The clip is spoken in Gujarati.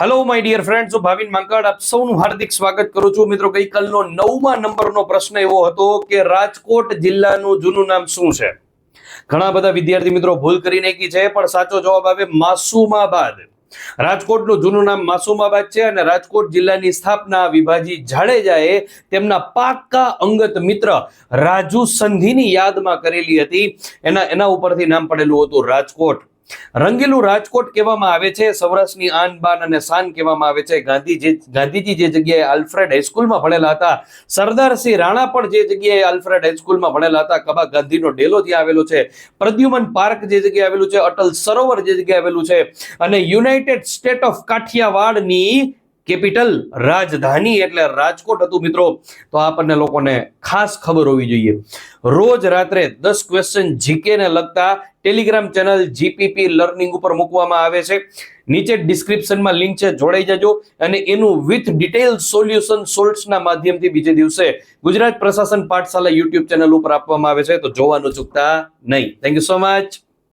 હેલો માય ડિયર ફ્રેન્ડ્સ, હું ભાવિન માંકડ આપ સૌનું હાર્દિક સ્વાગત કરું છું. મિત્રો, ગઈકાલનો 9મા નંબરનો પ્રશ્ન એવો હતો કે રાજકોટ જિલ્લાનું જૂનું નામ શું છે? ઘણા બધા વિદ્યાર્થી મિત્રો ભૂલ કરી નાખી છે, પણ સાચો જવાબ આવે માસુમાબાદ. રાજકોટનું જૂનું નામ માસુમાબાદ છે અને રાજકોટ જિલ્લાની સ્થાપના વિભાજી જાડેજાએ તેમના પાક્કા અંગત મિત્ર રાજુ સંધીની યાદમાં કરેલી હતી. એના ઉપરથી નામ પડેલું હતું રાજકોટ. રંગીલું રાજકોટ કહેવામાં આવે છે. સૌરાષ્ટ્રની આન બાન અને શાન કહેવામાં આવે છે. ગાંધીજી જે જગ્યાએ આલ્ફ્રેડ હાઈસ્કૂલમાં ભણેલા હતા, સરદારસિંહ રાણા પણ જે જગ્યાએ આલ્ફ્રેડ હાઈસ્કૂલમાં ભણેલા હતા, કબા ગાંધીનો ડેલો ત્યાં આવેલો છે, પ્રદ્યુમન પાર્ક જે જગ્યાએ આવેલું છે, અટલ સરોવર જે જગ્યાએ આવેલું છે, અને યુનાઇટેડ સ્ટેટ ઓફ કાઠિયાવાડની કેપિટલ રાજધાની એટલે રાજકોટ હતું. મિત્રો, તો આપણને લોકોને ખાસ ખબર હોવી જોઈએ. રોજ રાત્રે 10 ક્વેશ્ચન જીકે ને લગતા ટેલિગ્રામ ચેનલ જીપીપી લર્નિંગ ઉપર મૂકવામાં આવે છે. નીચે ડિસ્ક્રિપ્શનમાં લિંક છે, જોડાઈ જજો. અને એનું વિથ ડિટેલ સોલ્યુશન સોલ્ટ્સના માધ્યમથી બીજે દિવસે ગુજરાત પ્રશાસન પાઠશાલા યુટ્યુબ ચેનલ ઉપર આપવામાં આવે છે, તો જોવાનું ચૂકતા નહીં. Thank you so much.